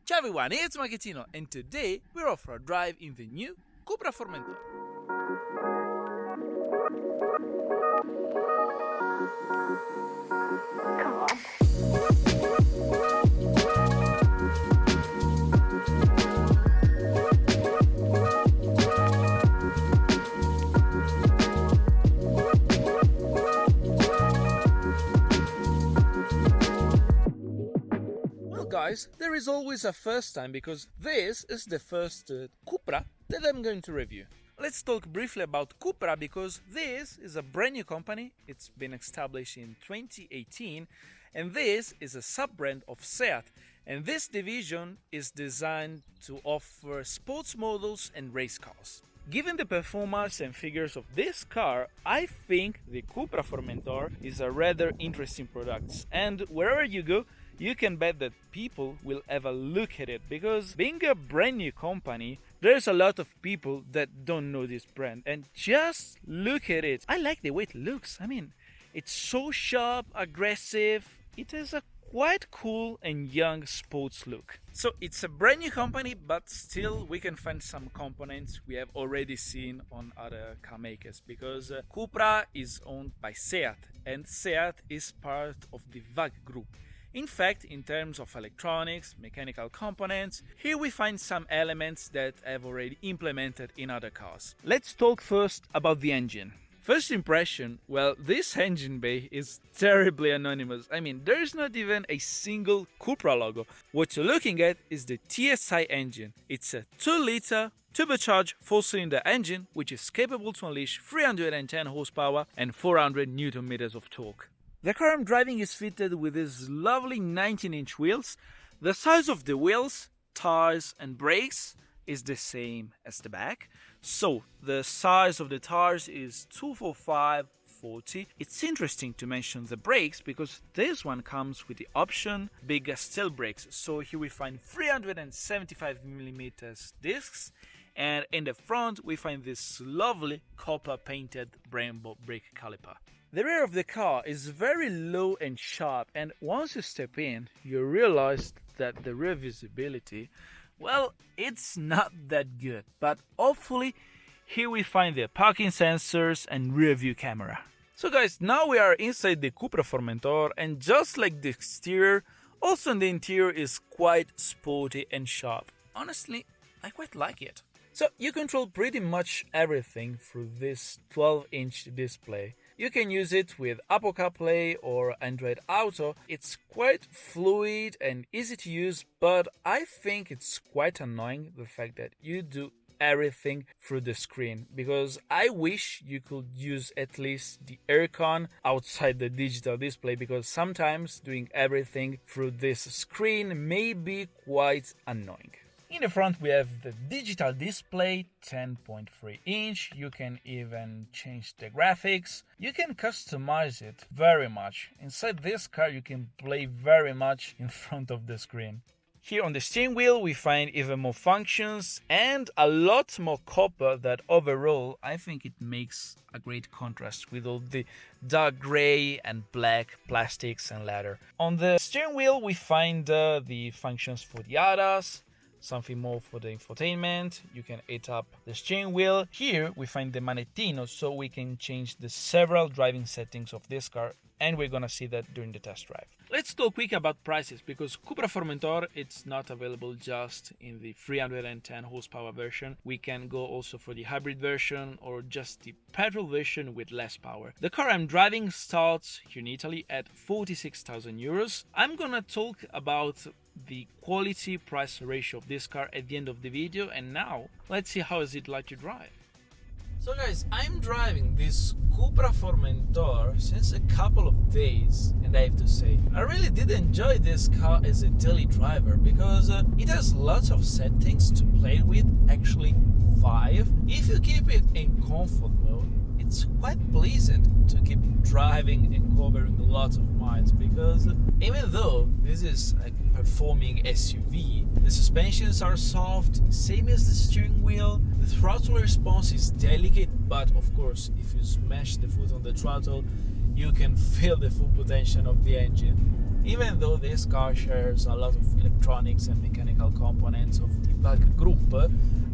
Ciao everyone, it's Marchettino, and today we're off for a drive in the new CUPRA Formentor. Come on. Guys, there is always a first time because this is the first CUPRA that I'm going to review. Let's talk briefly about CUPRA because this is a brand new company. It's been established in 2018 and this is a sub-brand of SEAT, and this division is designed to offer sports models and race cars. Given the performance and figures of this car, I think the CUPRA Formentor is a rather interesting product, and wherever you go, you can bet that people will have a look at it, because being a brand new company, there's a lot of people that don't know this brand, and just look at it. I like the way it looks. I mean, it's so sharp, aggressive. It has a quite cool and young sports look. So it's a brand new company, but still we can find some components we have already seen on other car makers, because CUPRA is owned by SEAT, and SEAT is part of the WAG group. In fact, in terms of electronics, mechanical components, here we find some elements that I've already implemented in other cars. Let's talk first about the engine. First impression, well, this engine bay is terribly anonymous. I mean, there is not even a single CUPRA logo. What you're looking at is the TSI engine. It's a 2-liter turbocharged 4-cylinder engine, which is capable to unleash 310 horsepower and 400 Newton meters of torque. The car I'm driving is fitted with these lovely 19-inch wheels. The size of the wheels, tires and brakes is the same as the back. So the size of the tires is 245/40. It's interesting to mention the brakes because this one comes with the option big steel brakes. So here we find 375mm discs, and in the front we find this lovely copper painted Brembo brake caliper. The rear of the car is very low and sharp, and once you step in, you realize that the rear visibility, well, it's not that good. But hopefully, here we find the parking sensors and rear view camera. So guys, now we are inside the CUPRA Formentor, and just like the exterior, also the interior is quite sporty and sharp. Honestly, I quite like it. So you control pretty much everything through this 12-inch display. You can use it with Apple CarPlay or Android Auto. It's quite fluid and easy to use, but I think it's quite annoying the fact that you do everything through the screen, because I wish you could use at least the aircon outside the digital display, because sometimes doing everything through this screen may be quite annoying. In the front we have the digital display, 10.3 inch. You can even change the graphics. You can customize it very much. Inside this car you can play very much in front of the screen. Here on the steering wheel we find even more functions and a lot more copper that overall I think it makes a great contrast with all the dark grey and black plastics and leather. On the steering wheel we find the functions for the ADAS, something more for the infotainment. You can hit up the steering wheel. Here we find the Marchettino, so we can change the several driving settings of this car, and we're gonna see that during the test drive. Let's talk quick about prices, because CUPRA Formentor, it's not available just in the 310 horsepower version. We can go also for the hybrid version or just the petrol version with less power. The car I'm driving starts here in Italy at 46,000 euros. I'm gonna talk about the quality price ratio of this car at the end of the video, and now let's see how is it like to drive. So guys, I'm driving this CUPRA Formentor since a couple of days, and I have to say, I really did enjoy this car as a daily driver, because it has lots of settings to play with, actually 5. If you keep it in comfort mode, it's quite pleasant to keep driving and covering lots of miles, because even though this is a performing SUV, the suspensions are soft, same as the steering wheel. The throttle response is delicate, but of course if you smash the foot on the throttle you can feel the full potential of the engine. Even though this car shares a lot of electronics and mechanical components of the VAG group,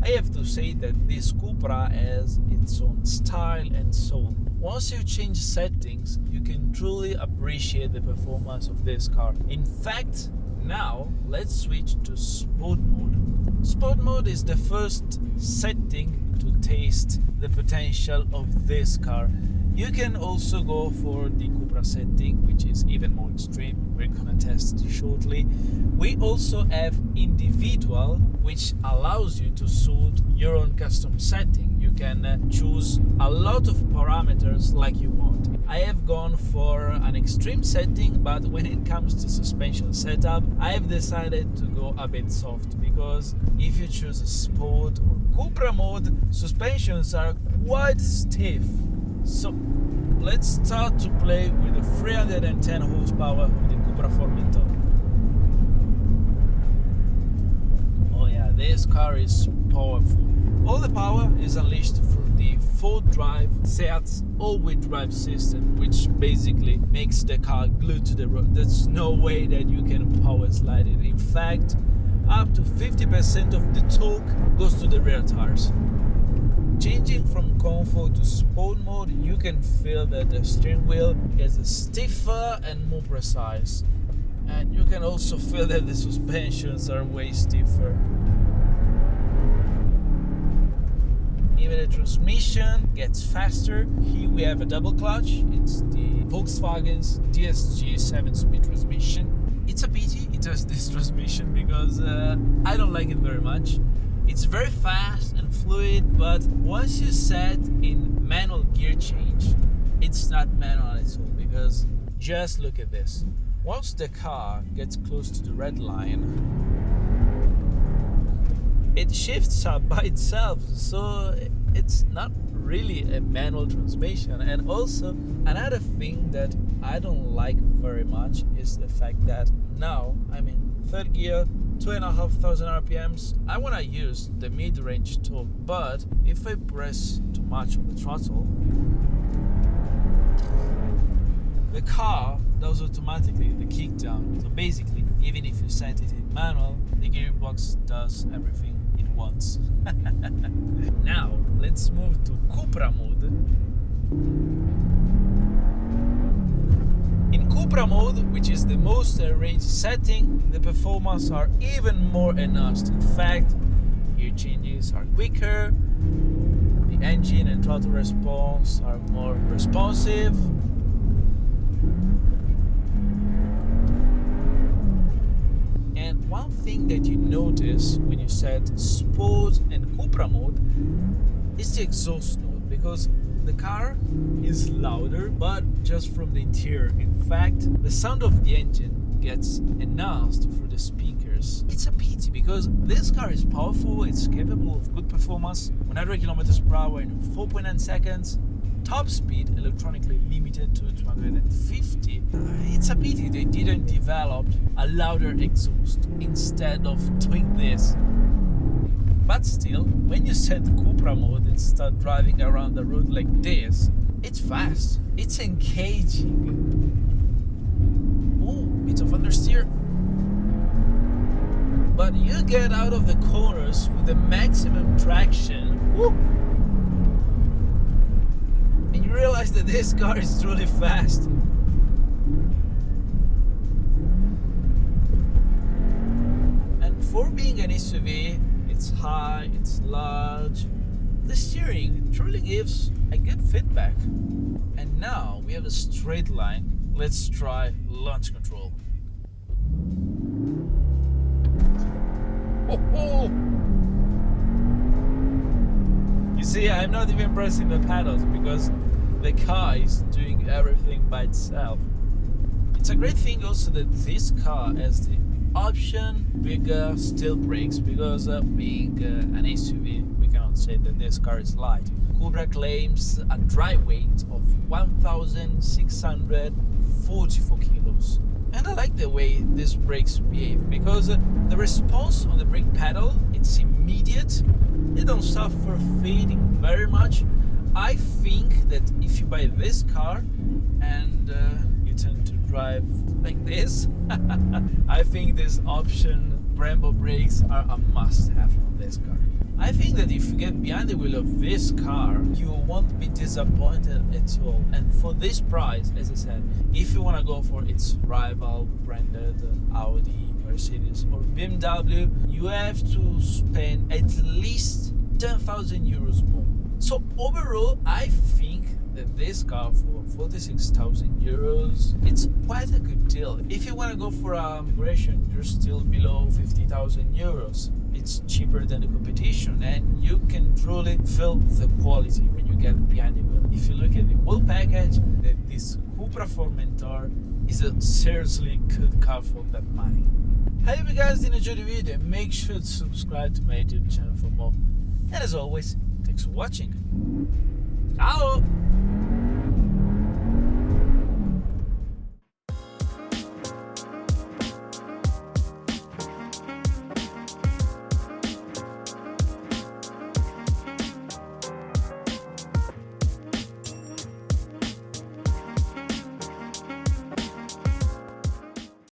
I have to say that this CUPRA has its own style and soul. Once you change settings, you can truly appreciate the performance of this car. In fact, now let's switch to Sport Mode. Sport Mode is the first setting to taste the potential of this car. You can also go for the CUPRA setting, which is even more extreme. We're gonna test it shortly. We also have individual, which allows you to suit your own custom setting. You can choose a lot of parameters like you want. I have gone for an extreme setting, but when it comes to suspension setup, I have decided to go a bit soft, because if you choose a Sport or CUPRA mode, suspensions are quite stiff. So let's start to play with the 310 horsepower with the CUPRA Formentor. Oh yeah, this car is powerful. All the power is unleashed from the 4-drive Seat's all-wheel drive system, which basically makes the car glued to the road. There's no way that you can power slide it. In fact, up to 50% of the torque goes to the rear tires. Changing from comfort to sport mode, you can feel that the steering wheel is stiffer and more precise. And you can also feel that the suspensions are way stiffer. Even the transmission gets faster. Here we have a double clutch. It's the Volkswagen's DSG 7-speed transmission. It's a pity it has this transmission, because I don't like it very much. It's very fast and fluid, but once you set in manual gear change, it's not manual at all, because just look at this. Once the car gets close to the red line, it shifts up by itself, so it's not really a manual transmission. And also, another thing that I don't like very much is the fact that now I'm in third gear, 2,500 RPMs. I want to use the mid-range torque, but if I press too much on the throttle, the car does automatically the kick down. So basically, even if you set it in manual, the gearbox does everything it wants. Now let's move to CUPRA mode. In CUPRA mode, which is the most range setting, the performance are even more enhanced. In fact, gear changes are quicker, the engine and throttle response are more responsive. And one thing that you notice when you set Sport and CUPRA mode is the exhaust note, because the car is louder, but just from the interior. In fact, the sound of the engine gets enhanced through the speakers. It's a pity, because this car is powerful, it's capable of good performance, 100 km/h in 4.9 seconds, top speed electronically limited to 250. It's a pity they didn't develop a louder exhaust instead of doing this. But still, when you set CUPRA mode and start driving around the road like this, it's fast, it's engaging. Oh, bit of understeer. But you get out of the corners with the maximum traction. Woo! And you realize that this car is truly fast. And for being an SUV, it's high, it's large. The steering truly gives a good feedback. And now we have a straight line. Let's try launch control. Oh! You see, I'm not even pressing the pedals, because the car is doing everything by itself. It's a great thing also that this car has the option bigger steel brakes, because being an SUV, we cannot say that this car is light. CUPRA claims a dry weight of 1,644 kilos. And I like the way these brakes behave, because the response on the brake pedal, it's immediate. They don't suffer fading very much. I think that if you buy this car and you tend to drive like this. I think this option, Brembo brakes, are a must-have on this car. I think that if you get behind the wheel of this car, you won't be disappointed at all. And for this price, as I said, if you want to go for its rival branded Audi, Mercedes or BMW, you have to spend at least 10,000 euros more. So overall, I think that this car for 46,000 euros, it's quite a good deal. If you want to go for a version, you're still below 50,000 euros. It's cheaper than the competition, and you can truly feel the quality when you get behind the wheel. If you look at the whole package, this CUPRA Formentor is a seriously good car for that money. I hope you guys did enjoy the video, and make sure to subscribe to my YouTube channel for more. And as always, thanks for watching. Ciao!